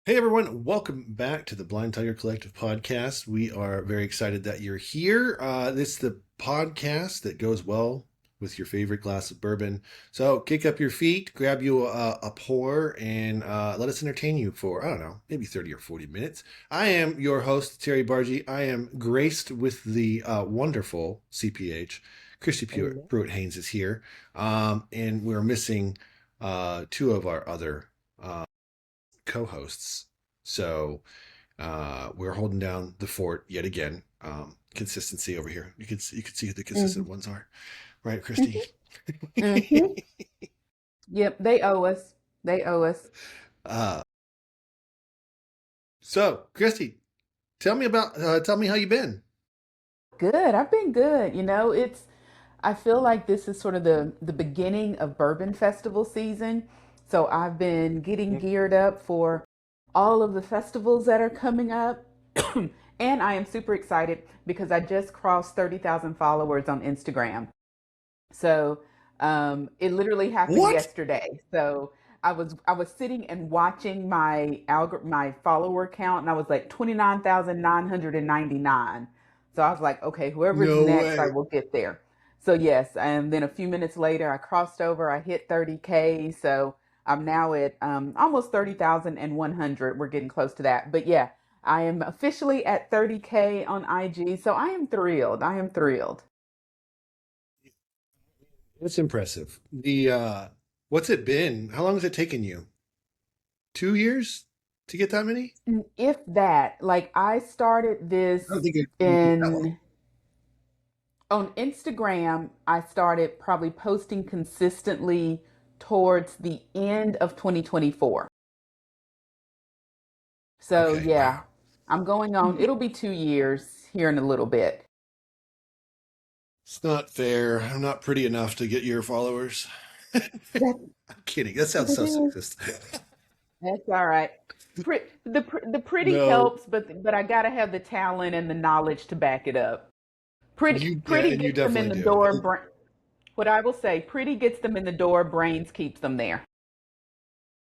Hey everyone, welcome back to the Blind Tiger Collective podcast. We are very excited that you're here. This is the podcast that goes well with your favorite glass of bourbon. So kick up your feet, grab you a pour, and let us entertain you for, I don't know, maybe 30 or 40 minutes. I am your host, Terry Bargy. I am graced with the wonderful CPH. Christy Amen. Pruitt Haynes is here. And we're missing two of our other co-hosts. So we're holding down the fort yet again. Consistency over here. You can see who the consistent Hmm. ones are, right, Christy? Hmm. Yep, they owe us. They owe us. uh, so, Christy, tell me how you been. Good. I've been good. I feel like this is sort of the beginning of Bourbon Festival season. So I've been getting geared up for all of the festivals that are coming up. And I am super excited because I just crossed 30,000 followers on Instagram. So it literally happened What? yesterday. So I was sitting and watching my follower count, and I was like 29,999. So I was like, okay, whoever's No next, I way. will get there. So yes, and then a few minutes later, I crossed over. I hit 30K. So I'm now at almost 30,100. We're getting close to that. But yeah, I am officially at 30K on IG. So I am thrilled. I am thrilled. It's impressive. The what's it been? How long has it taken you? 2 years to get that many? If that, like I started I don't this think it took that long. in on Instagram, I started probably posting consistently towards the end of 2024. So Okay, yeah, wow. I'm going on, it'll be 2 years here in a little bit. It's not fair. I'm not pretty enough to get your followers. I'm That, kidding. That sounds it so is. sexist. That's all right. The pretty No, helps, but I gotta have the talent and the knowledge to back it up. yeah, Pretty and you gets them in definitely the do. door. What I will say, pretty gets them in the door, brains keeps them there.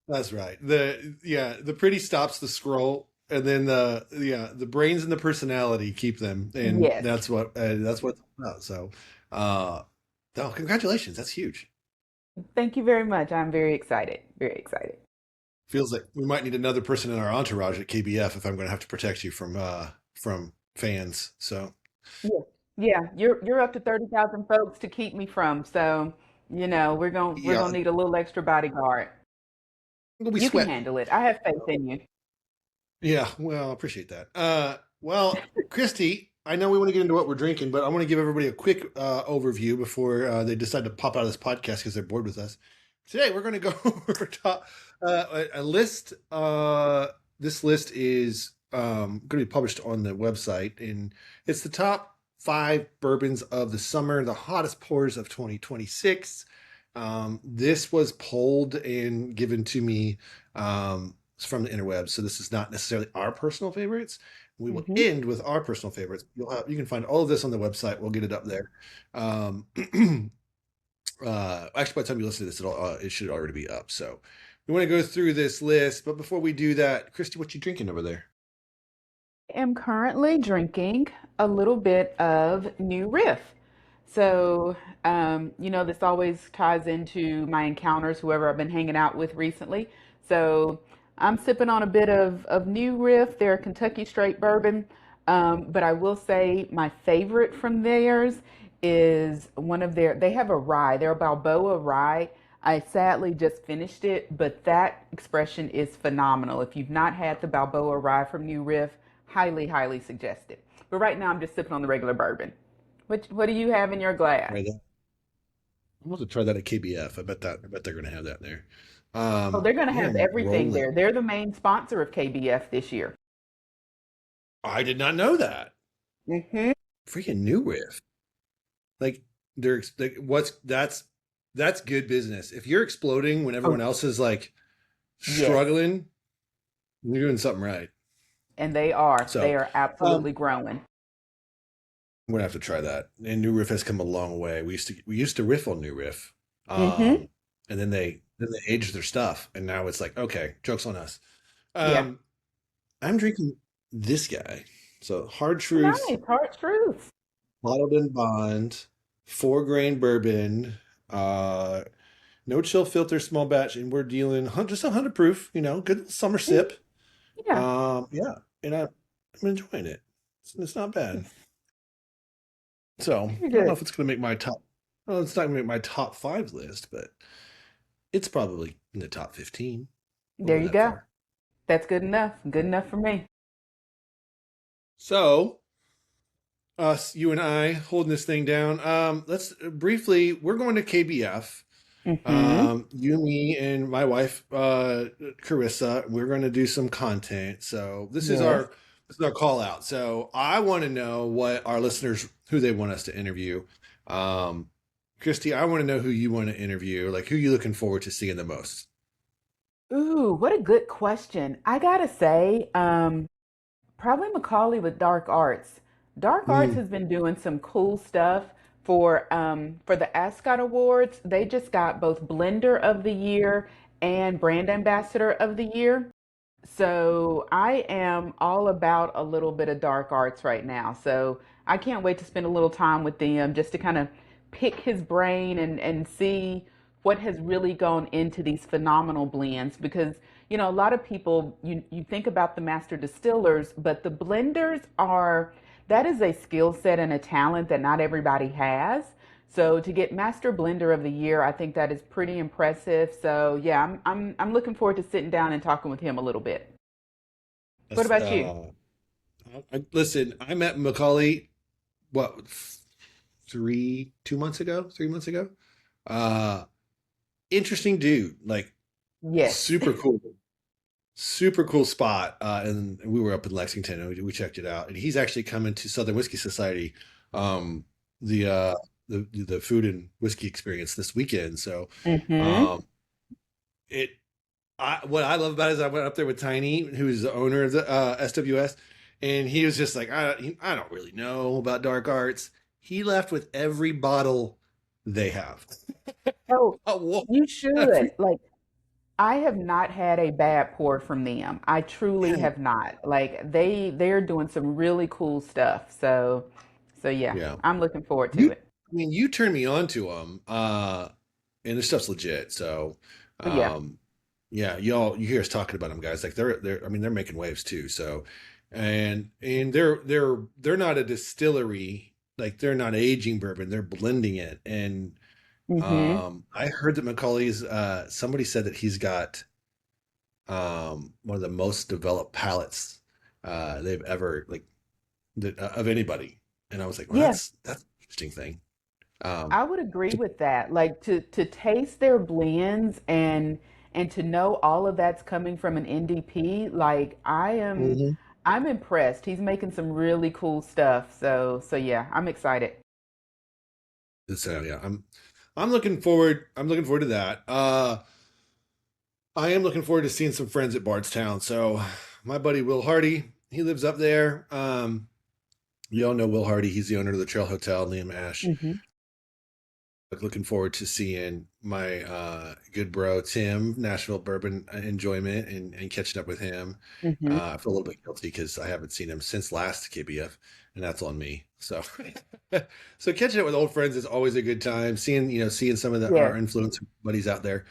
That's right. The pretty stops the scroll, and then the brains and the personality keep them, and Yes. that's what it's about. So, uh, no, congratulations. That's huge. Thank you very much. I'm very excited. Very excited. Feels like we might need another person in our entourage at KBF if I'm going to have to protect you from fans. So, Yeah. Yeah, you're up to 30,000 folks to keep me from. So, we're gonna yeah, need a little extra bodyguard. we'll be You can sweating. handle it. I have faith in you. Yeah, well, I appreciate that. Well, Christy, I know we want to get into what we're drinking, but I want to give everybody a quick overview before they decide to pop out of this podcast because they're bored with us. Today, we're going to go over a list. This list is going to be published on the website, and it's the top 5 bourbons of the summer, the hottest pours of 2026. This was polled and given to me. From the interwebs. So this is not necessarily our personal favorites. We will Hmm. end with our personal favorites. You can find all of this on the website. We'll get it up there. Um, actually, by the time you listen to this, it should already be up. So we want to go through this list, but before we do that, Christy, what you drinking over there? I am currently drinking a little bit of New Riff. So, this always ties into my encounters, whoever I've been hanging out with recently. So, I'm sipping on a bit of New Riff, their Kentucky straight bourbon. But I will say my favorite from theirs is they have a rye, their Balboa rye. I sadly just finished it, but that expression is phenomenal. If you've not had the Balboa rye from New Riff, highly, highly suggest it. But right now I'm just sipping on the regular bourbon. What do you have in your glass? Try that. I'm going to try that at KBF. I bet they're going to have that there. Oh, they're going to I have am everything there. rolling. They're the main sponsor of KBF this year. I did not know that. Hmm. Freaking new riff. Like they're like, what's that's good business. If you're exploding when Oh, everyone else is like yes. struggling, you're doing something right. And they are. They So are um, absolutely growing. I'm gonna have to try that. And New Riff has come a long way. We used to riff on New Riff, Hmm. and then they aged their stuff, and now it's like okay, jokes on us. Yeah. Um, I'm drinking this guy. So Hard Truth, Nice, hard truth. bottled in bond, 4 grain bourbon, uh, no chill filter, small batch, and we're dealing just 100 proof. Good summer Mm, sip. yeah, Yeah, and I'm enjoying it. It's not bad. So very I don't know good. if it's going to make my top. Well, it's not going to make my top five list, but it's probably in the top 15. We'll There go you that go. far. That's good enough. Good enough for me. So us, you and I, holding this thing down. Let's briefly. We're going to KBF. Mm-hmm. You, me, and my wife, Carissa. We're going to do some content. So Yes. this is our call out. So I want to know what our listeners who they want us to interview. Um, Christy, I want to know who you want to interview. Like who you looking forward to seeing the most. Ooh, what a good question. I gotta say, probably Macaulay with Dark Arts. Dark Arts Mm, has been doing some cool stuff for the Ascot Awards. They just got both Blender of the Year and Brand Ambassador of the Year. So I am all about a little bit of dark arts right now. So I can't wait to spend a little time with them just to kind of pick his brain and see what has really gone into these phenomenal blends because a lot of people you think about the master distillers, but the blenders are that is a skill set and a talent that not everybody has. So to get Master Blender of the Year, I think that is pretty impressive. So yeah, I'm looking forward to sitting down and talking with him a little bit. What that's, about you? listen, I met Macaulay, what, 2 months ago, 3 months ago. Uh, Interesting dude, like Yes. super cool. Super cool spot. And we were up in Lexington and we checked it out. And he's actually coming to Southern Whiskey Society, um, the the food and whiskey experience this weekend. So Mm-hmm. um, it what I love about it is I went up there with Tiny, who's the owner of the SWS, and he was just like, I don't really know about dark arts. He left with every bottle they have. Oh, Oh, you every should. Like, I have not had a bad pour from them. I truly man. have not. Like, they're doing some really cool stuff. So yeah, Yeah. I'm looking forward to You, it. I mean, you turned me on to them, and this stuff's legit. So, Oh yeah. um, yeah, you hear us talking about them, guys. Like they're, I mean, they're making waves too. So, and they're not a distillery. Like they're not aging bourbon. They're blending it. And Mm-hmm. I heard that Macaulay's. Somebody said that he's got one of the most developed palates they've ever like of anybody. And I was like, well, Yeah. that's an interesting thing. Um, I would agree with that. Like to taste their blends and to know all of that's coming from an NDP, like Mhm. I'm impressed. He's making some really cool stuff. So yeah, I'm excited. So yeah, I'm looking forward. I'm looking forward to that. I am looking forward to seeing some friends at Bardstown. So my buddy Will Hardy, he lives up there. You all know Will Hardy. He's the owner of the Trail Hotel, Liam Ash. Hmm. Looking forward to seeing my good bro Tim, Nashville Bourbon Enjoyment, and catching up with him. Hmm. I feel a little bit guilty because I haven't seen him since last KBF, and that's on me. So, so catching up with old friends is always a good time. Seeing some of Yes. our influencer buddies out there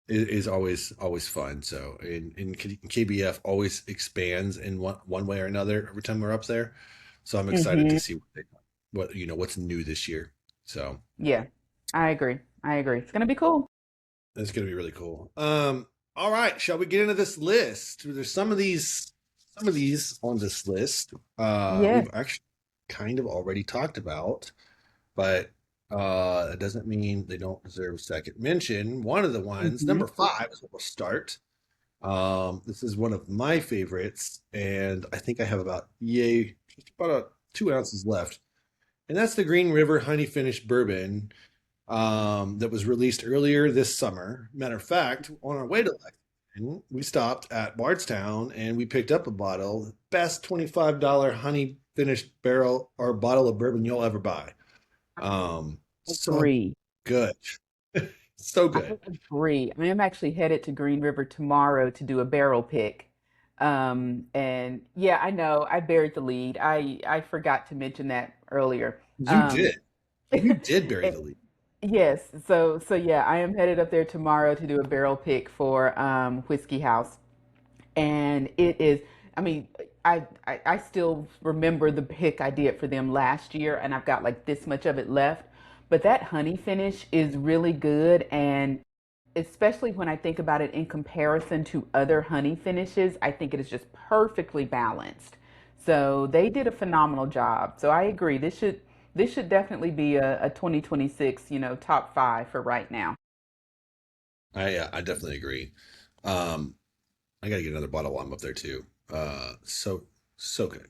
is always fun. So, in KBF always expands in one way or another every time we're up there. So I'm excited to Hmm. see what's new this year. So. Yeah. I agree. I agree. It's gonna be cool. That's going to be really cool. All right, shall we get into this list? There's some of these on this list. Yes. We've actually kind of already talked about, but it doesn't mean they don't deserve a second mention. One of the ones, Hmm. number five, is what we'll start. This is one of my favorites, and I think I have just about 2 ounces left, and that's the Green River Honey Finished Bourbon that was released earlier this summer. Matter of fact, on our way to Lexington, we stopped at Bardstown and we picked up a bottle, best $25 honey finished barrel or bottle of bourbon you'll ever buy. So Agree. good. So I good. agree. I am actually headed to Green River tomorrow to do a barrel pick. And yeah, I know I buried the lead. I forgot to mention that earlier. You Um, did. You did bury the it- lead. yes, so yeah, I am headed up there tomorrow to do a barrel pick for Whiskey House, and it is. I mean, I still remember the pick I did for them last year, and I've got like this much of it left. But that honey finish is really good, and especially when I think about it in comparison to other honey finishes, I think it is just perfectly balanced. So they did a phenomenal job. So I agree. This should definitely be a 2026, top five for right now. I definitely agree. Um, I got to get another bottle while I'm up there too. So good.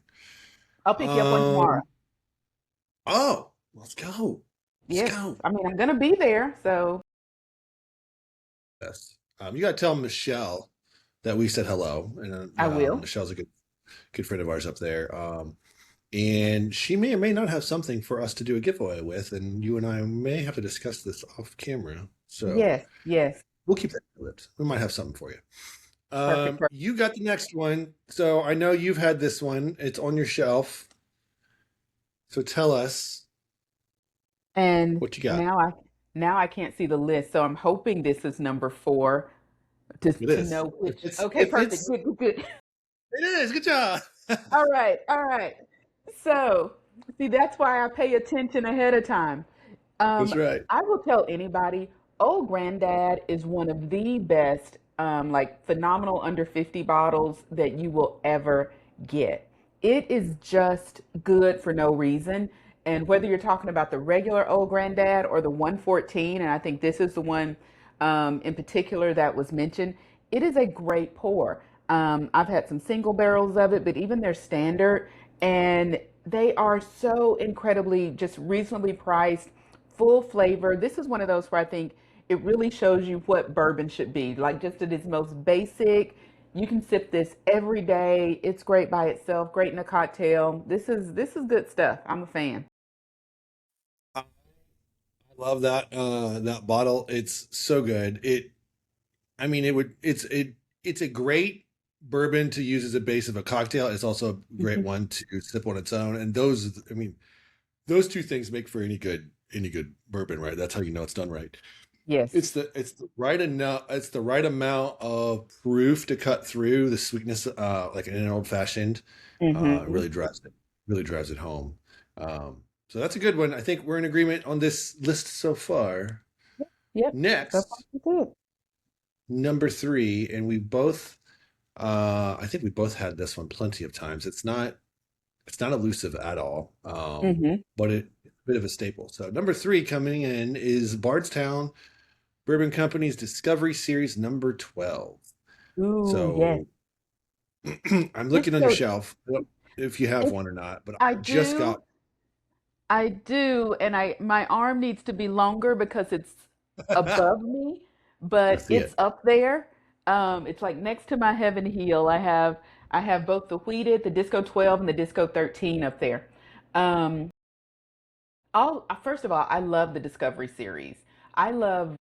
I'll pick you up one tomorrow. Um, oh, let's go. Let's Yes. go. I mean, I'm gonna be there, so Yes. You got to tell Michelle that we said hello, and I will. Michelle's a good friend of ours up there. And she may or may not have something for us to do a giveaway with, and you and I may have to discuss this off camera. So Yes, yes. we'll keep that in the lips. We might have something for you. Perfect, perfect. You got the next one. So I know you've had this one. It's on your shelf. So tell us And what you got. now I can't see the list, so I'm hoping this is number four, just It to is. know If which. it's Okay, if perfect. it's Good, good, good. it is. Good job. All right, all right. So, see, that's why I pay attention ahead of time. That's Um, right. I will tell anybody, Old Granddad is one of the best, like phenomenal under 50 bottles that you will ever get. It is just good for no reason. And whether you're talking about the regular Old Granddad or the 114, and I think this is the one in particular that was mentioned, it is a great pour. I've had some single barrels of it, but even their standard, and they are so incredibly just reasonably priced, full flavor. This is one of those where I think it really shows you what bourbon should be. Like just at its most basic, you can sip this every day. It's great by itself, great in a cocktail. This is good stuff. I'm a fan. I love that bottle. It's so good. I mean it's a great bourbon to use as a base of a cocktail. It's also a great Mhm. one to sip on its own. And those I mean those two things make for any good bourbon, right? That's how you know it's done right. Yes. It's the right amount of proof to cut through the sweetness, like in an old fashioned. Hmm. Really drives it home. So that's a good one. I think we're in agreement on this list so far. Yep. So far, Next, so good. number three, and I think we both had this one plenty of times. It's not elusive at all, Hmm. but it's a bit of a staple. So number three coming in is Bardstown Bourbon Company's Discovery Series number 12. Ooh, yes. So I'm It's looking on your so shelf, I don't know if you have it's one or not, but I I just do. got. I do, and I my arm needs to be longer because it's above me, I but see it's it. up there. It's like next to my heaven heel. I have both the Wheated, the Disco 12, and the Disco 13 up there. Um, all first of all, I love the Discovery series. I love,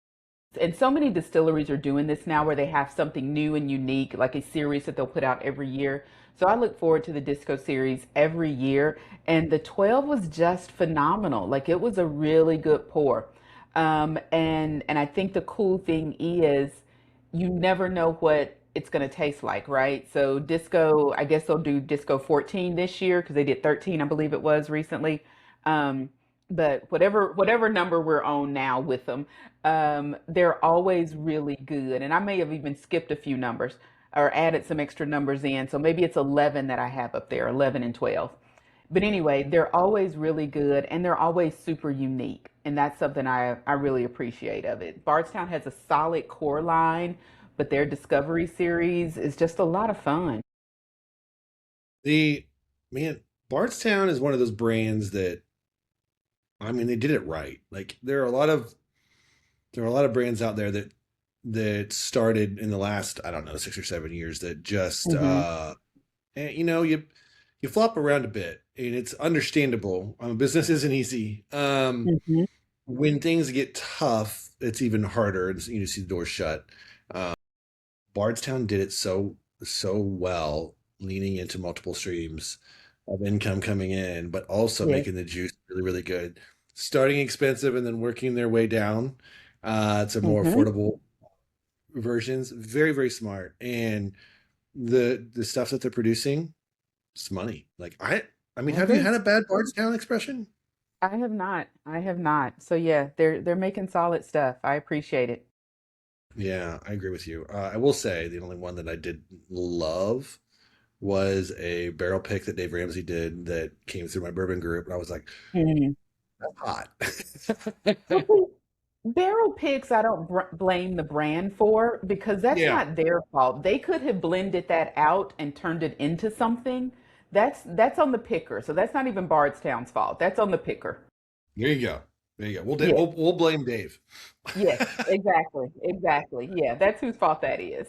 and so many distilleries are doing this now where they have something new and unique, like a series that they'll put out every year. So I look forward to the Disco series every year. And the 12 was just phenomenal. Like it was a really good pour. And I think the cool thing is you never know what it's going to taste like, right? So Disco, I guess they'll do Disco 14 this year because they did 13, I believe it was recently. Um, but whatever number we're on now with them, they're always really good. And I may have even skipped a few numbers or added some extra numbers in. So maybe it's 11 that I have up there, 11 and 12. But anyway, they're always really good and they're always super unique. And that's something I really appreciate of it. Bardstown has a solid core line, but their Discovery series is just a lot of fun. The man, Bardstown is one of those brands that I mean they did it right. Like there are a lot of brands out there that started in the last, I don't know, 6 or 7 years that just Hmm. and, you flop around a bit and it's understandable. Business isn't easy. Hmm. When things get tough, it's even harder and you see the door shut. Um, Bardstown did it so. so well, leaning into multiple streams of income coming in, but also Yes. making the juice really, really good. Starting expensive and then working their way down to more Mm-hmm. affordable versions. Very, very smart. And the stuff that they're producing, it's money. I mean, I have you agree. had a bad Bardstown expression? I have not. I have not. So yeah, they're making solid stuff. I appreciate it. Yeah, I agree with you. I will say the only one that I did love was a barrel pick that Dave Ramsey did that came through my bourbon group, and I was like, Mhm. that's hot. Well, barrel picks, I don't blame the brand for because that's Yeah, not their fault. They could have blended that out and turned it into something. That's on the picker. So that's not even Bardstown's fault. That's on the picker. there you go. There you go. Yes. We'll blame Dave. Yes. Exactly. Exactly. Yeah, that's whose fault that is.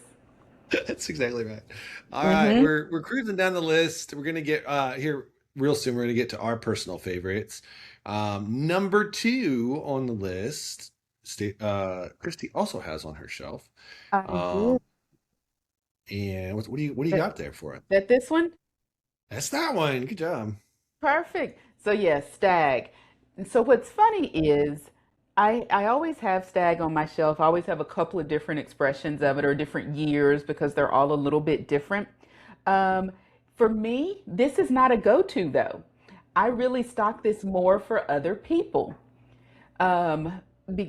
That's exactly right. All right, Mm-hmm. we're cruising down the list. We're gonna get here real soon. We're gonna get to our personal favorites. Number two on the list, Christy also has on her shelf. I Um, do. and what do you That, got there for it? that this one? That's that one. Good job. Perfect. So yes, stag. And so what's funny is I always have stag on my shelf. I always have a couple of different expressions of it or different years because they're all a little bit different. Um, for me, this is not a go-to though. I really stock this more for other people. Um,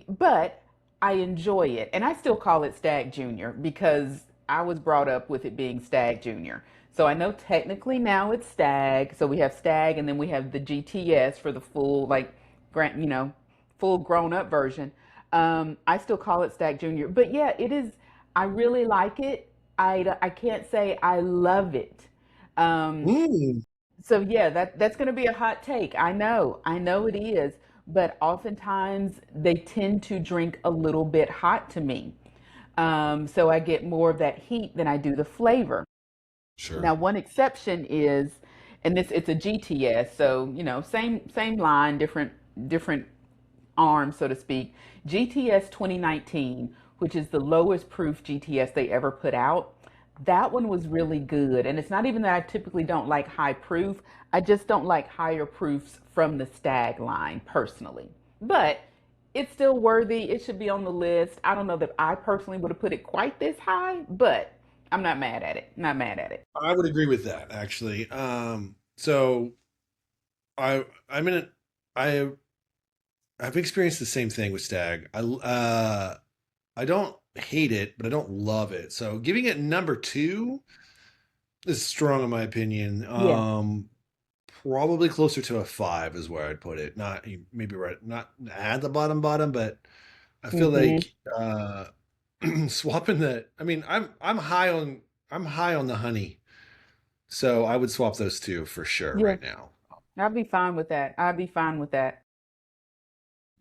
but I enjoy it. And I still call it Stag Junior because I was brought up with it being Stag Junior. So I know technically now it's Stag. So we have Stag and then we have the GTS for the full, like, grant, full grown up version. I still call it Stag Junior. But yeah, it is, I really like it. I can't say I love it. Um, Mm. so yeah, that's going to be a hot take. I know it is, but oftentimes they tend to drink a little bit hot to me. So I get more of that heat than I do the flavor. Sure. Now, one exception is, and this it's a GTS, so same line, different arm, so to speak. GTS 2019, which is the lowest proof GTS they ever put out. That one was really good. And it's not even that I typically don't like high proof, I just don't like higher proofs from the Stag line personally. But it's still worthy. It should be on the list. I don't know that I personally would have put it quite this high, but I'm not mad at it. Not mad at it. I would agree with that actually. So I'm in a, I I've experienced the same thing with Stag. I don't hate it, but I don't love it. So giving it number two is strong in my opinion. Yeah. Probably closer to a five is where I'd put it. Not maybe right, not at the bottom, but I feel Hmm. like swapping the. I mean, I'm high on the honey, so I would swap those two for sure Yeah. right now. I'd be fine with that. I'd be fine with that.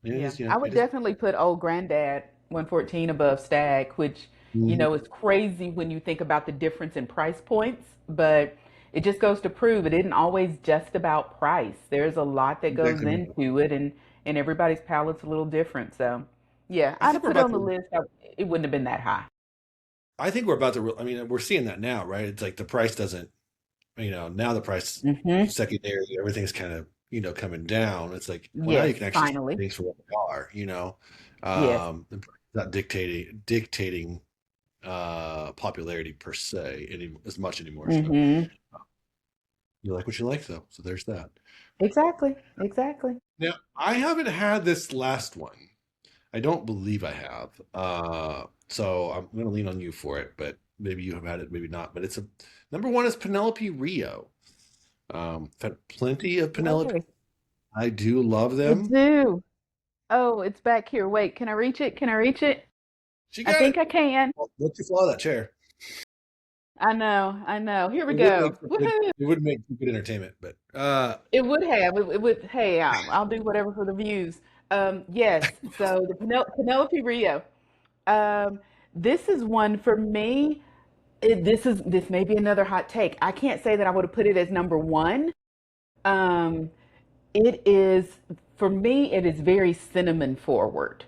It Yeah, is, I it would is. definitely put Old Granddad 114 above Stag, which, Mhm. is crazy when you think about the difference in price points, but it just goes to prove it isn't always just about price. There's a lot that goes Exactly right. into it, and everybody's palate's a little different. So, yeah, I I'd think have we're put it about on the to. list. It wouldn't have been that high. I think we're about to. I mean, we're seeing that now, right? It's like the price doesn't. Now the price Hmm. secondary, everything's kind of coming down. It's like, well, now Yes, you can actually see finally. things for what they are. Yes. The price is not dictating popularity per se as much anymore. So Hmm. you like what you like, though. So there's that. Exactly. Exactly. Now I haven't had this last one. I don't believe I have. So I'm going to lean on you for it, but maybe you have had it, maybe not. But it's a number one is Penelope Rio. I've had plenty of Penelope. Okay. I do love I them. do. Oh, it's back here. Wait, can I reach it? Can I reach it? She I got think it. I can. Well, don't you fall out of that chair. I know, I know. Here we It would make go. for good. Woohoo! It would make for good entertainment, but It would have. It would. Hey, I'll do whatever for the views. Yes. So the Penelope Rio. Um, this is one for me. This may be another hot take. I can't say that I would have put it as number one. Um, it is for me. It is very cinnamon forward.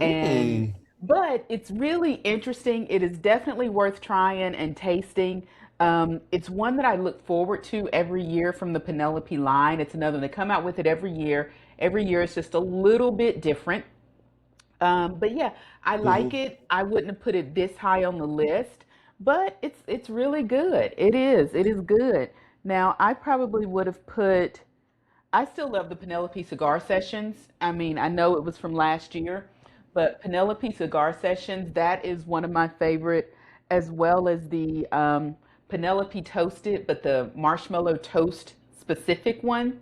And mm, But it's really interesting. It is definitely worth trying and tasting. It's one that I look forward to every year from the Penelope line. It's another one. They come out with it every year. Every year it's just a little bit different. But yeah, I like Mhm. it. I wouldn't have put it this high on the list, but it's really good. It is. It is good. Now, I probably would have put I still love the Penelope Cigar Sessions. I mean, I know it was from last year, but Penelope Cigar Sessions, that is one of my favorite, as well as the Penelope Toasted, but the marshmallow toast specific one.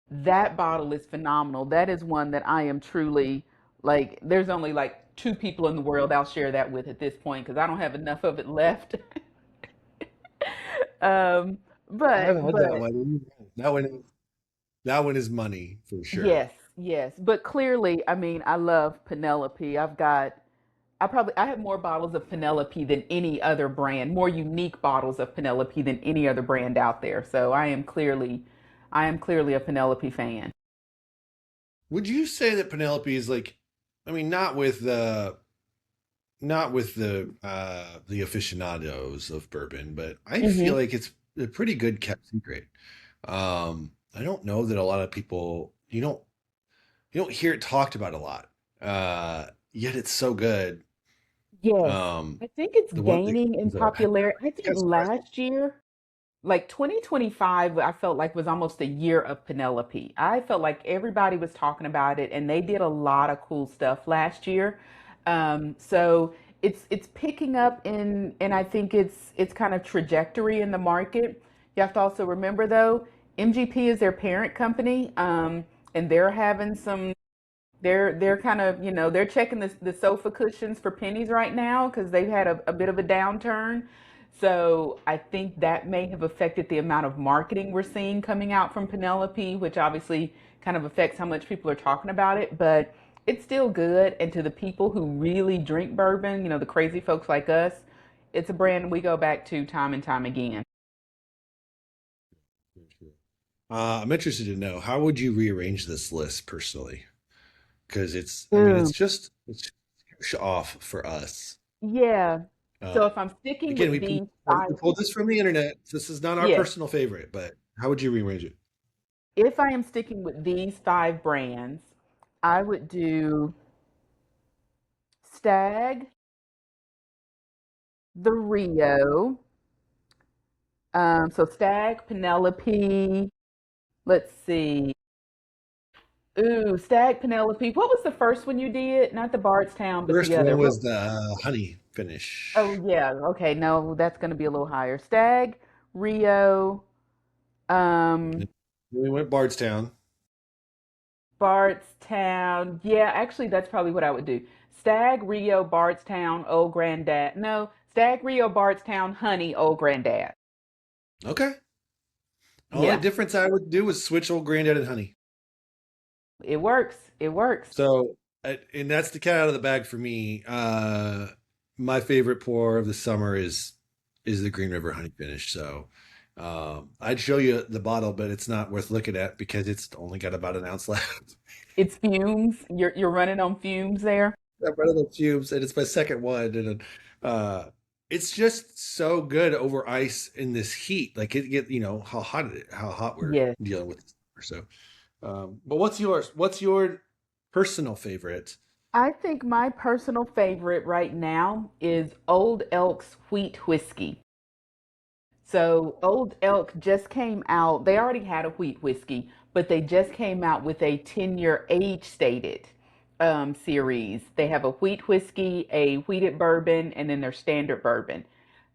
That bottle is phenomenal. That is one that I am truly like, there's only like two people in the world I'll share that with at this point because I don't have enough of it left. um, I haven't had that but one. That one is money for sure. Yes, yes. But clearly, I mean, I love Penelope. I have more bottles of Penelope than any other brand, more unique bottles of Penelope than any other brand out there. So I am clearly a Penelope fan. Would you say that Penelope is like, I mean, not with the aficionados of bourbon, but I feel Hmm. like it's a pretty good kept secret. I don't know that a lot of people you don't hear it talked about a lot. Yet it's so good. Yes. Um, I think it's the one gaining in the popularity. I think yeah, surprised me. last year, like 2025, I felt like was almost a year of Penelope. I felt like everybody was talking about it and they did a lot of cool stuff last year. So it's picking up in I think it's kind of trajectory in the market. You have to also remember though, MGP is their parent company, and they're having some they're kind of, they're checking the sofa cushions for pennies right now because they've had a bit of a downturn. So I think that may have affected the amount of marketing we're seeing coming out from Penelope, which obviously kind of affects how much people are talking about it. But it's still good. And to the people who really drink bourbon, the crazy folks like us, it's a brand we go back to time and time again. I'm interested to know how would you rearrange this list personally? Because I mean, Ooh, it's off for us. yeah. Uh, So if I'm sticking Again, with we pulled, these we five, pulled this from the internet. This is not our yeah, personal favorite, but how would you rearrange it? if I am sticking with these five brands, I would do Stag, the Rio. So Stag, Penelope. Let's see. Ooh, Stag, Penelope. What was the first one you did? Not the Bardstown, but the First other. one What? was the honey Oh finish. yeah. Okay. No, that's going to be a little higher. Stag, Rio, um, Then we went Bardstown. Bardstown. Yeah, actually, that's probably what I would do. Stag, Rio, Bardstown, Old Granddad. No, Stag, Rio, Bardstown, Honey, Old Granddad. Okay. Only Yeah, difference I would do is switch old granddad and honey. it works. It works. So, and that's the cat out of the bag for me. My favorite pour of the summer is the Green River Honey Finish. So, I'd show you the bottle, but it's not worth looking at because it's only got about an ounce left. It's fumes. You're running on fumes there. I've run out of fumes, and it's my second one, and uh, it's just so good over ice in this heat. Like how hot we're Yes. dealing with. So, but what's yours? What's your personal favorite? I think my personal favorite right now is Old Elk's Wheat Whiskey. So Old Elk just came out. They already had a wheat whiskey, but they just came out with a 10-year age stated series. They have a wheat whiskey, a wheated bourbon, and then their standard bourbon.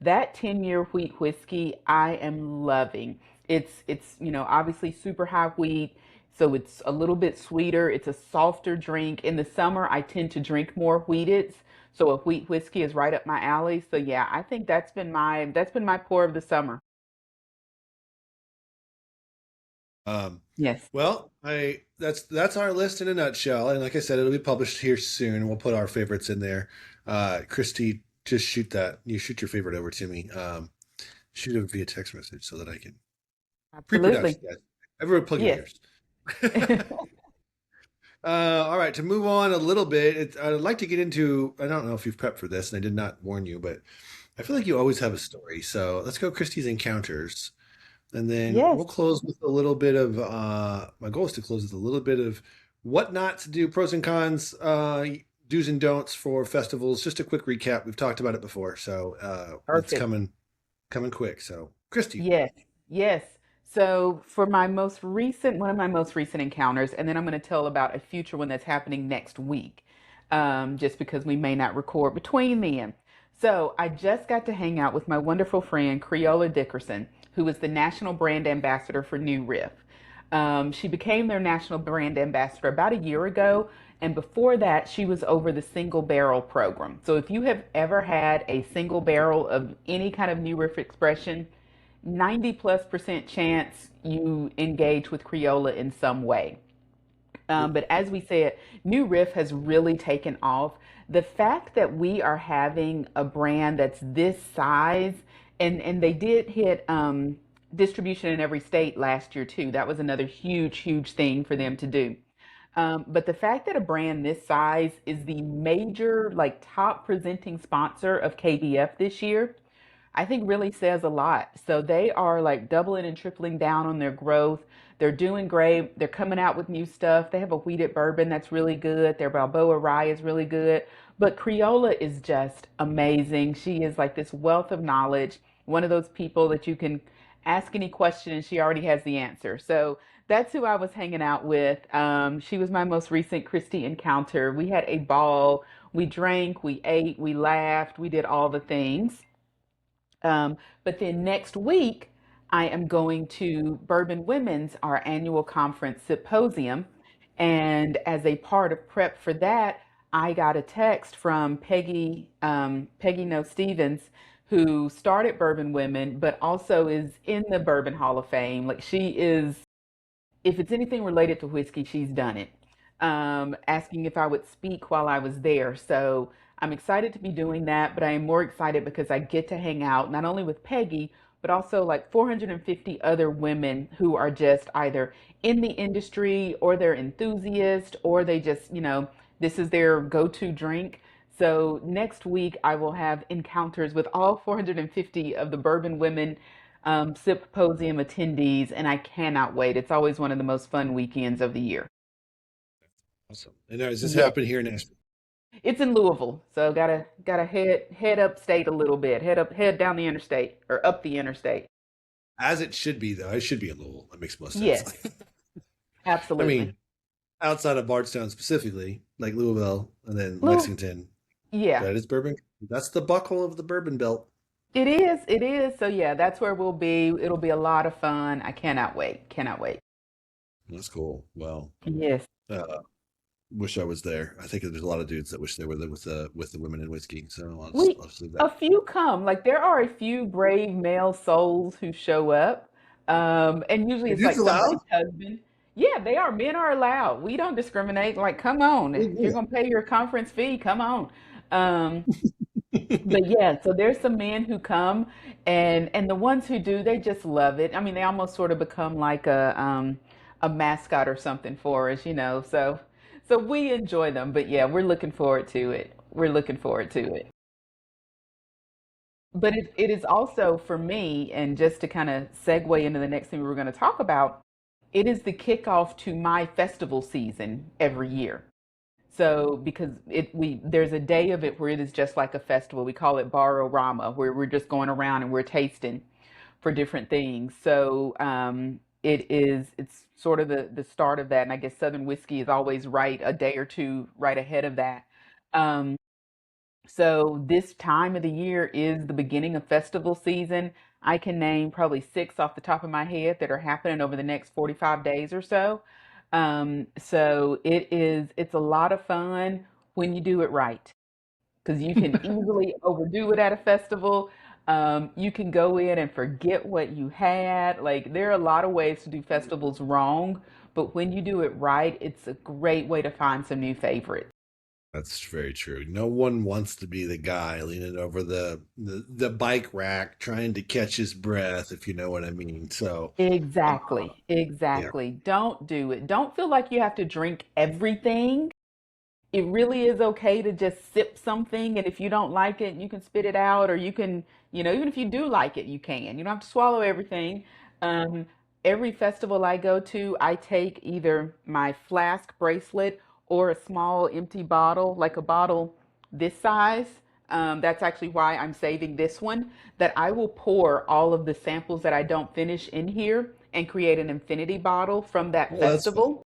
That 10-year wheat whiskey I am loving. It's obviously super high wheat, so it's a little bit sweeter. It's a softer drink. In the summer, I tend to drink more wheateds. So a wheat whiskey is right up my alley. So yeah, I think that's been my pour of the summer. Um, Yes. well, I that's our list in a nutshell. And like I said, it'll be published here soon. We'll put our favorites in there. Christy, just shoot that. You shoot your favorite over to me. Shoot it via text message so that I can Absolutely. pre-production. Yes, everyone plug in Yes. yours. All right, to move on a little bit, I'd like to get into. I don't know if you've prepped for this, and I did not warn you, but I feel like you always have a story. So let's go Christie's encounters, and then Yes. we'll close with a little bit of. My goal is to close with a little bit of what not to do, pros and cons, do's and don'ts for festivals. Just a quick recap. We've talked about it before, so it's Perfect. coming quick. So Christy, Yes, yes. So for my most recent, one of my most recent encounters, and then I'm going to tell about a future one that's happening next week, just because we may not record between then. So I just got to hang out with my wonderful friend Creola Dickerson, who is the national brand ambassador for New Riff. She became their national brand ambassador about a year ago, and before that, she was over the single barrel program. So if you have ever had a single barrel of any kind of New Riff expression, 90+% chance you engage with Creola in some way. But as we said, New Riff has really taken off. The fact that we are having a brand that's this size, and they did hit distribution in every state last year too. That was another huge, huge thing for them to do. But the fact that a brand this size is the major, like top presenting sponsor of KBF this year, I think really says a lot. So they are like doubling and tripling down on their growth. They're doing great. They're coming out with new stuff. They have a wheated bourbon that's really good. Their Balboa rye is really good. But Creola is just amazing. She is like this wealth of knowledge, one of those people that you can ask any question and she already has the answer. So that's who I was hanging out with. She was my most recent Christie encounter. We had a ball. We drank, we ate, we laughed, we did all the things. But then next week, I am going to Bourbon Women's, our annual conference symposium. And as a part of prep for that, I got a text from Peggy No Stevens, who started Bourbon Women, but also is in the Bourbon Hall of Fame. Like she is, if it's anything related to whiskey, she's done it. Asking if I would speak while I was there. So I'm excited to be doing that, but I am more excited because I get to hang out not only with Peggy, but also like 450 other women who are just either in the industry or they're enthusiasts or they just, this is their go-to drink. So next week I will have encounters with all 450 of the Bourbon Women Symposium attendees, and I cannot wait. It's always one of the most fun weekends of the year. awesome. And now, does this Yes, happen here in Nashville? it's in Louisville, so gotta head upstate a little bit, head down the interstate or up the interstate. As it should be, though. It should be in Louisville. That makes most sense. Yes, I absolutely. mean, outside of Bardstown specifically, like Louisville and then Lou, Lexington, yeah, that is bourbon. That's the buckle of the bourbon belt. it is, it is. So yeah, that's where we'll be. It'll be a lot of fun. I cannot wait. Cannot wait. That's cool. Well, Yes. uh, wish I was there. I think there's a lot of dudes that wish they were there with the women in whiskey. So We I'll just leave a that. few come. Like there are a few brave male souls who show up. And usually Are it's dudes like allowed? somebody's husband. Yeah, they are. Men are allowed. We don't discriminate. Like, come on. Oh, If you're good. gonna pay your conference fee, come on. Um, but yeah, so there's some men who come and the ones who do, they just love it. I mean, they almost sort of become like a mascot or something for us, you know. So we enjoy them. But yeah, we're looking forward to it. We're looking forward to it. But it is also for me, and just to kind of segue into the next thing we were going to talk about, it is the kickoff to my festival season every year. So because there's a day of it where it is just like a festival. We call it Bar-O-Rama, where we're just going around and we're tasting for different things. So it's sort of the start of that. And I guess Southern whiskey is always right a day or two right ahead of that. Um, so this time of the year is the beginning of festival season. I can name probably six off the top of my head that are happening over the next 45 days or so. So it's a lot of fun when you do it right because you can easily overdo it at a festival. You can go in and forget what you had. Like there are a lot of ways to do festivals wrong, but when you do it right, it's a great way to find some new favorites. That's very true. No one wants to be the guy leaning over the bike rack trying to catch his breath, if you know what I mean. So, uh, Exactly. yeah, Exactly. Don't do it. Don't feel like you have to drink everything. It really is okay to just sip something, and if you don't like it, you can spit it out, or you can, even if you do like it, you can. You don't have to swallow everything. Um, every festival I go to, I take either my flask bracelet or a small empty bottle, like a bottle this size. That's actually why I'm saving this one, that I will pour all of the samples that I don't finish in here and create an infinity bottle from that well, that's fun. festival.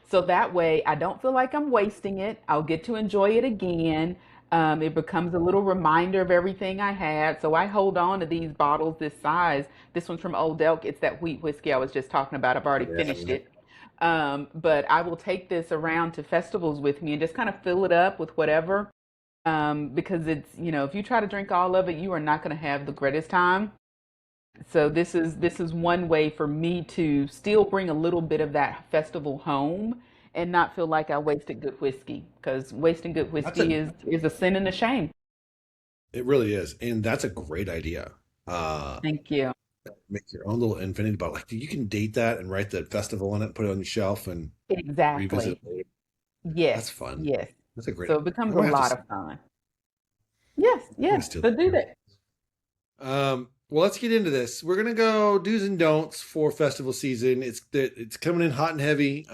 So that way I don't feel like I'm wasting it. I'll get to enjoy it again. It becomes a little reminder of everything I had. So I hold on to these bottles this size. This one's from Old Elk. It's that wheat whiskey I was just talking about. I've already finished Yeah. it. But I will take this around to festivals with me and just kind of fill it up with whatever. Because if you try to drink all of it, you are not going to have the greatest time. So this is one way for me to still bring a little bit of that festival home and not feel like I wasted good whiskey, because wasting good That's whiskey a is a sin and a shame. It really is, and that's a great idea. Uh, Thank you. make your own little infinity bottle. Like you can date that and write the festival on it, put it on your shelf, and revisit it Exactly. later. Yes. That's fun. Yes. That's a great So it idea. becomes I'm a gonna have to. lot of fun. Yes, I'm gonna yes. steal So do that. that. Well, let's get into this. We're gonna go do's and don'ts for festival season. It's coming in hot and heavy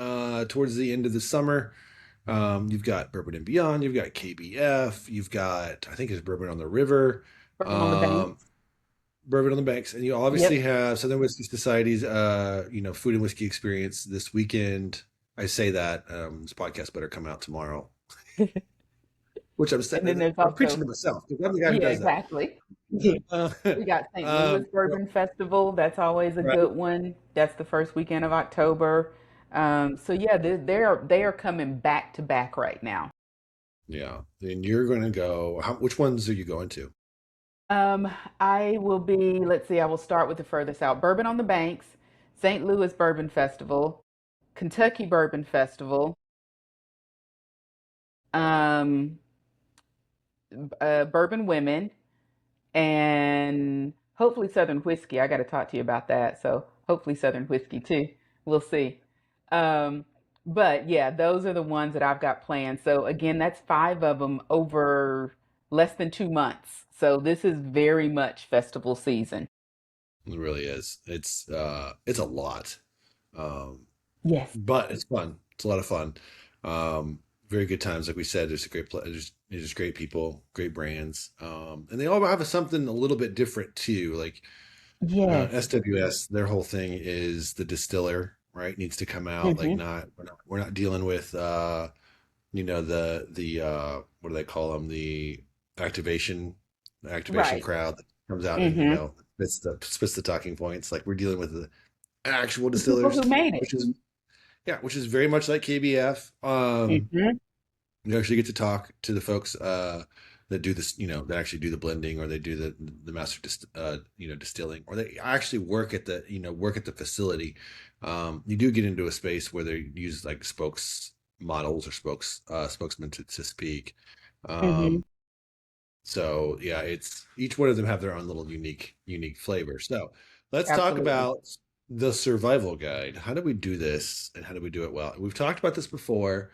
towards the end of the summer. You've got Bourbon and Beyond. You've got KBF. You've got I think it's Bourbon on the River. Bourbon on the Um, banks. Bourbon on the Banks, and you obviously Yep. have Southern Whiskey Society's food and whiskey experience this weekend. I say that this podcast better come out tomorrow, which And then there's I'm preaching also, to myself because I'm the guy who yeah, does that. exactly. Uh, We got St. Louis well, Bourbon Festival. That's always a right, good one. That's the first weekend of October. So yeah, they are coming back to back right now. yeah. Then you're going to go. Which ones are you going to? Um, I will be, let's see, I will start with the furthest out. Bourbon on the Banks, St. Louis Bourbon Festival, Kentucky Bourbon Festival, um, Bourbon Women, and hopefully Southern Whiskey. I got to talk to you about that. So hopefully Southern Whiskey too. We'll see. Um, but yeah, those are the ones that I've got planned. So again, that's five of them over less than 2 months. So this is very much festival season. It really is. It's a lot. Um, Yes. but it's fun. It's a lot of fun. Very good times, like we said. There's great people, great brands, and they all have something a little bit different too. Like Yes. SWS, their whole thing is the distiller, right? Needs to come out. Like Hmm. not we're not dealing with the what do they call them, the activation Right. crowd that comes out and Hmm. spits the talking points. Like we're dealing with the actual The people distillers, who made it. which is very much like KBF. Hmm. You actually get to talk to the folks that do this, that actually do the blending, or they do the distilling, or they actually work at the facility. You do get into a space where they use like spokes models or spokesmen to speak. Hmm. Um, so yeah, it's each one of them have their own little unique flavor. So let's talk Absolutely. about the survival guide. How do we do this, and how do we do it well? We've talked about this before.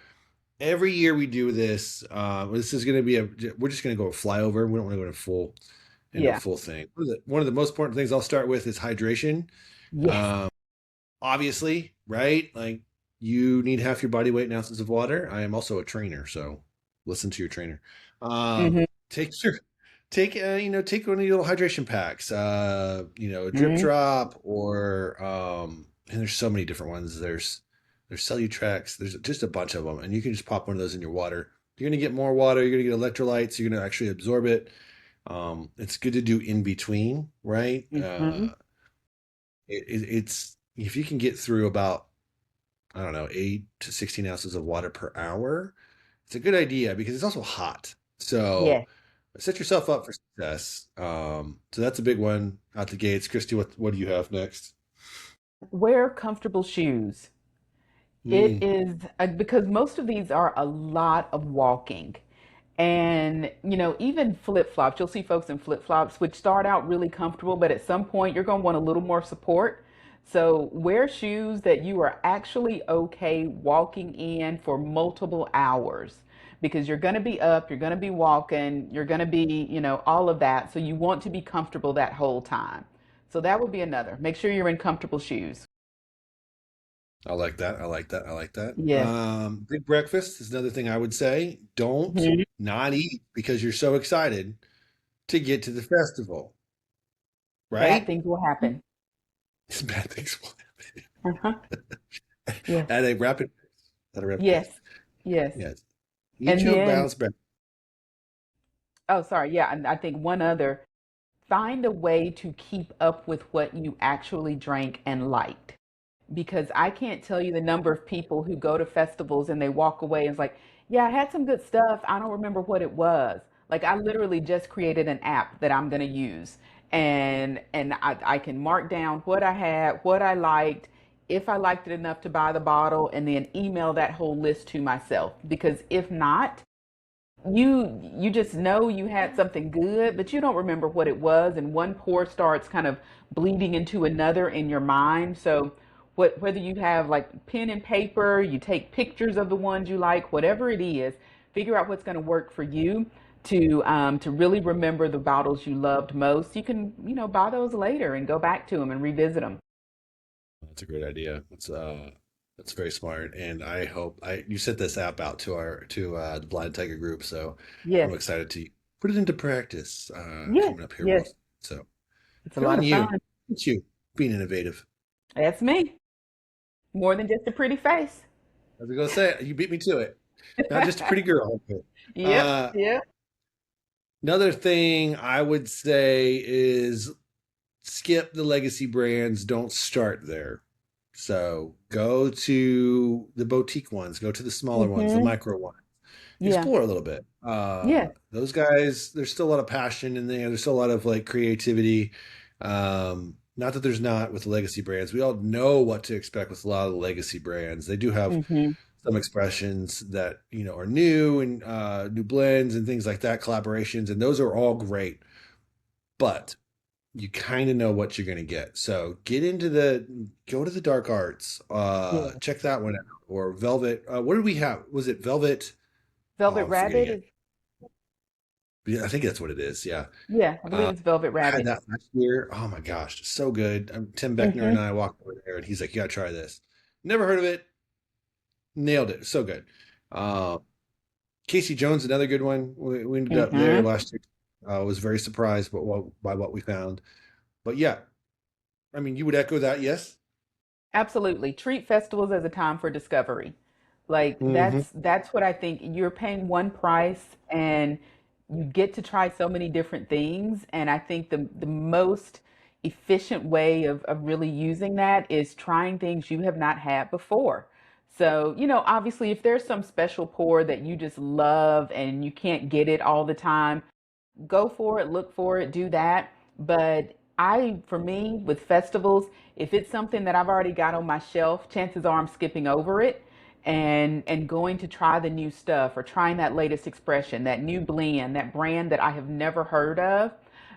Every year we do this. This is going to be we're just going to go a flyover. We don't want to go into a Yeah. full thing. One of the most important things I'll start with is hydration. Yes. Um, Obviously, right? Like you need half your body weight in ounces of water. I am also a trainer, so listen to your trainer. Hmm. Take your take one of your little hydration packs. A drip Hmm. drop, or and there's so many different ones. There's Cellutrax. There's just a bunch of them, and you can just pop one of those in your water. You're gonna get more water. You're gonna get electrolytes. You're gonna actually absorb it. It's good to do in between, right? Hmm. It's if you can get through about, I don't know, 8 to 16 ounces of water per hour, it's a good idea because it's also hot. So Yes. set yourself up for success. So that's a big one out the gates. Christy, what do you have next? Wear comfortable shoes. It Mm. is because most of these are a lot of walking. And, even flip-flops, you'll see folks in flip-flops, which start out really comfortable, but at some point you're going to want a little more support. So wear shoes that you are actually okay walking in for multiple hours because you're going to be up, you're going to be walking, you're going to be, all of that. So you want to be comfortable that whole time. So that would be another. Make sure you're in comfortable shoes. I like that. I like that. I like that. Yes. Big breakfast is another thing I would say. Don't Mhm. not eat because you're so excited to get to the festival, Bad right? things will happen. Bad things will Uh-huh. happen Yes. at a rapid pace. At a rapid Yes. pace. Yes. Yes. Eat And your then, balanced breakfast. oh, sorry. Yeah. And I think one other, find a way to keep up with what you actually drank and liked. Because I can't tell you the number of people who go to festivals and they walk away and it's like, yeah, I had some good stuff. I don't remember what it was. Like I literally just created an app that I'm going to use and I can mark down what I had, what I liked, if I liked it enough to buy the bottle and then email that whole list to myself. Because if not, you just know you had something good, but you don't remember what it was, and one pour starts kind of bleeding into another in your mind. So whether you have like pen and paper, you take pictures of the ones you like, whatever it is, figure out what's going to work for you to really remember the bottles you loved most. You can, buy those later and go back to them and revisit them. That's a great idea. That's very smart. And I hope I you sent this app out to our to the Blind Tiger group, so Yes, I'm excited to put it into practice yes, coming up here real yes. soon. So It's a good lot on of you. fun. It's you being innovative. That's me. More than just a pretty face. I was gonna say you beat me to it. Not just a pretty girl. Okay. Yep, Uh, yep. Another thing I would say is skip the legacy brands. Don't start there. So go to the boutique ones, go to the smaller ones, the Hmm. micro ones. Yeah. Explore a little bit. Yeah. Those guys, there's still a lot of passion in there. There's still a lot of like creativity. Not that there's not with the legacy brands. We all know what to expect with a lot of the legacy brands. They do have Hmm. some expressions that are new and new blends and things like that, collaborations, and those are all great. But you kind of know what you're going to get. So go to the dark arts, Yeah. check that one out, or Velvet. What did we have? Was it Velvet? Oh, Velvet I'm forgetting Rabbit it. is, Yeah, I think that's what it is. Yeah. yeah, I believe Uh, it's Velvet I had Rabbit. that last year. Oh my gosh, so good. Tim Beckner and Hmm. I walked over there, and he's like, "You gotta try this." Never heard of it. Nailed it. So good. Uh, Casey Jones, another good one. We ended up there Hmm. last year. Was very surprised by what we found. But yeah, I mean, you would echo that, yes? Absolutely. Treat festivals as a time for discovery. Like Hmm. that's what I think. You're paying one price and you get to try so many different things. And I think the most efficient way of really using that is trying things you have not had before. So, obviously if there's some special pour that you just love and you can't get it all the time, go for it, look for it, do that. But for me, with festivals, if it's something that I've already got on my shelf, chances are I'm skipping over it and going to try the new stuff or trying that latest expression, that new blend, that brand that I have never heard of,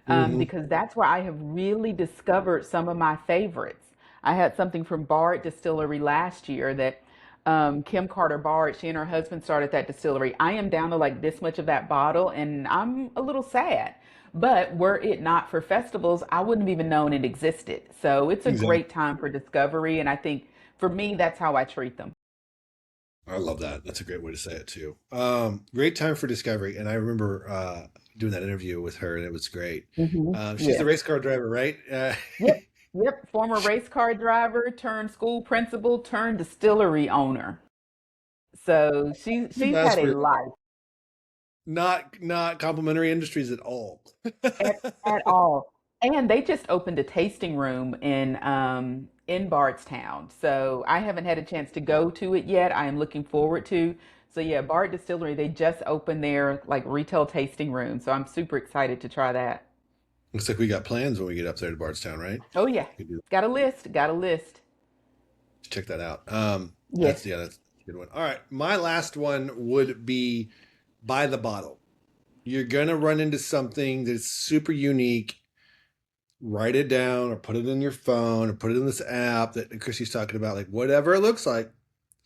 Hmm. because that's where I have really discovered some of my favorites. I had something from Bard Distillery last year that Kim Carter Bard, she and her husband started that distillery. I am down to like this much of that bottle, and I'm a little sad. But were it not for festivals, I wouldn't have even known it existed. So it's a Exactly. great time for discovery, and I think for me, that's how I treat them. I love that. That's a great way to say it too. Great time for discovery. And I remember doing that interview with her, and it was great. She's the Yeah. race car driver, right? Yep. Yep. Former race car driver turned school principal turned distillery owner. So she's That's had a for life. not complimentary industries at all. At all. And they just opened a tasting room in Bardstown. So I haven't had a chance to go to it yet. I am looking forward to. So yeah, Bard Distillery, they just opened their like retail tasting room. So I'm super excited to try that. Looks like we got plans when we get up there to Bardstown, right? Oh yeah. We do Got a list, got a list. check that out. Yes. That's a good one. All right, my last one would be buy the bottle. You're gonna run into something that's super unique. Write it down or put it in your phone or put it in this app that Chrissy's talking about, like whatever it looks like,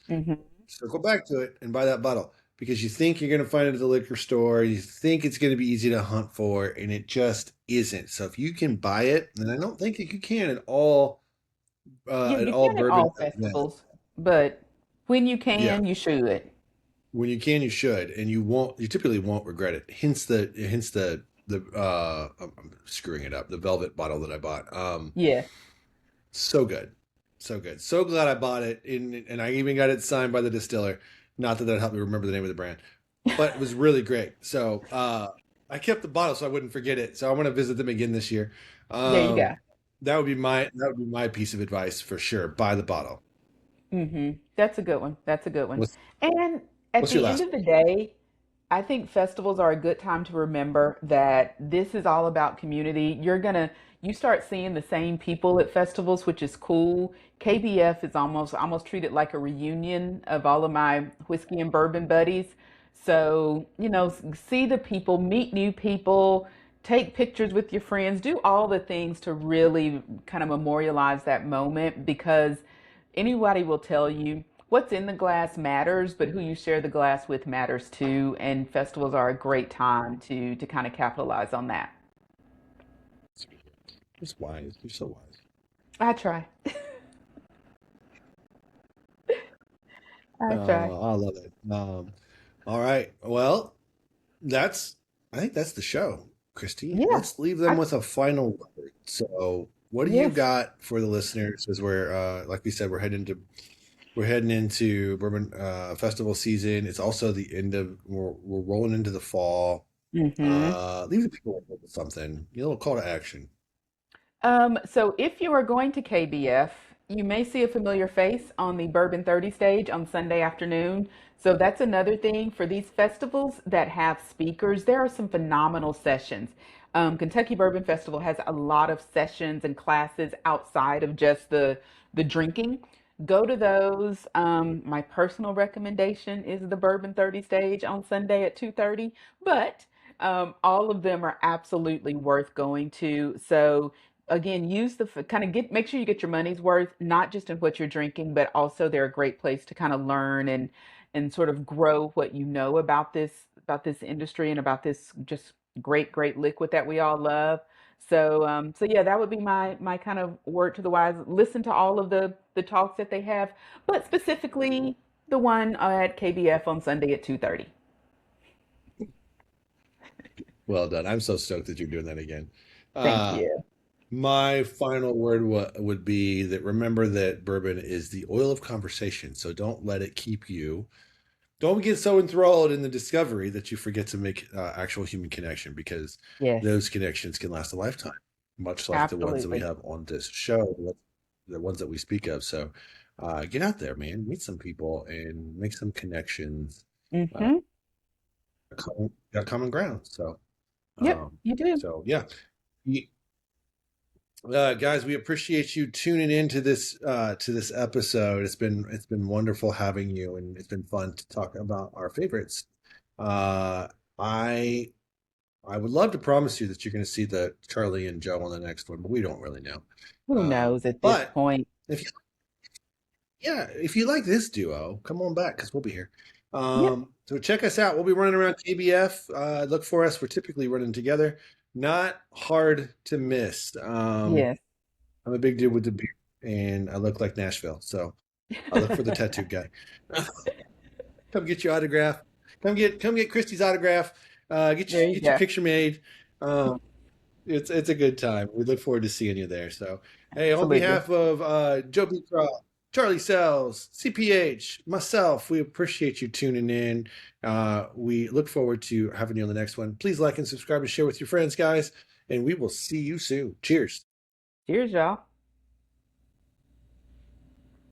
Hmm. circle back to it and buy that bottle because you think you're going to find it at the liquor store. You think it's going to be easy to hunt for, and it just isn't. So if you can buy it, and I don't think that you can at You all can at bourbon all events. festivals, but when you Yeah, can, you should. when you can, you should, and you won't. You typically won't regret it. Hence the I'm screwing it up. The velvet bottle that I bought. Yeah. So good. So good. So glad I bought it. And I even got it signed by the distiller. Not that that helped me remember the name of the brand, but it was really great. So I kept the bottle so I wouldn't forget it. So I want to visit them again this year. There you Um, go. that would be my piece of advice for sure. Buy the bottle. That's a good one. That's a good one. What's And at what's your the end last of the day, I think festivals are a good time to remember that this is all about community. You start seeing the same people at festivals, which is cool. KBF is almost treated like a reunion of all of my whiskey and bourbon buddies. So, see the people, meet new people, take pictures with your friends, do all the things to really kind of memorialize that moment because anybody will tell you what's in the glass matters, but who you share the glass with matters too. And festivals are a great time to kind of capitalize on that. one? Just wise. You're so wise. I try. I try. I love it. All right. Well, that's I think that's the show, Christy. Yeah. Let's leave them I, with a final word. So, what do you yes. got for the listeners as we're like we said, we're heading into Bourbon Festival season. It's also the end of we're rolling into the fall. Hmm. Leave the people with something. A little call to action. So if you are going to KBF, you may see a familiar face on the Bourbon 30 stage on Sunday afternoon. So that's another thing for these festivals that have speakers. There are some phenomenal sessions. Kentucky Bourbon Festival has a lot of sessions and classes outside of just the drinking. Go to those. My personal recommendation is the Bourbon 30 stage on Sunday at 2:30, but all of them are absolutely worth going to. So again, use the kind of get make sure you get your money's worth, not just in what you're drinking, but also they're a great place to kind of learn and sort of grow what you know about this industry and about this just great liquid that we all love. So yeah, that would be my kind of word to the wise. Listen to all of the talks that they have, but specifically the one at KBF on Sunday at 2:30. Well done. I'm so stoked that you're doing that again. Thank Uh, you. my final word would be that remember that bourbon is the oil of conversation. So don't let it keep you. Don't get so enthralled in the discovery that you forget to make actual human connection because Yes, those connections can last a lifetime, much like the ones that we absolutely. have on this show, the ones that we speak of. So get out there, man, meet some people and make some connections. Uh, Hmm. got common ground. Yep, Um, you do. so yeah. Guys, we appreciate you tuning in to this episode. It's been wonderful having you, and it's been fun to talk about our favorites. Uh, I I would love to promise you that you're going to see the Charlie and Joe on the next one, but we don't really know. Who knows at this But point? if you if you like this duo, come on back because we'll be here. Yep. So check us out. We'll be running around KBF. Look for us. We're typically running together. Not hard to miss. Yes. I'm a big dude with the beard, and I look like Nashville. So I look for the tattoo guy. Come get your autograph. Come get Christy's autograph. There you Get your go. picture made. Um, it's a good time. We look forward to seeing you there. So hey, on Absolutely. behalf of Joe Beecroft, Charlie Sells, CPH, myself, we appreciate you tuning in. We look forward to having you on the next one. Please like and subscribe and share with your friends, guys. And we will see you soon. Cheers. Cheers, y'all.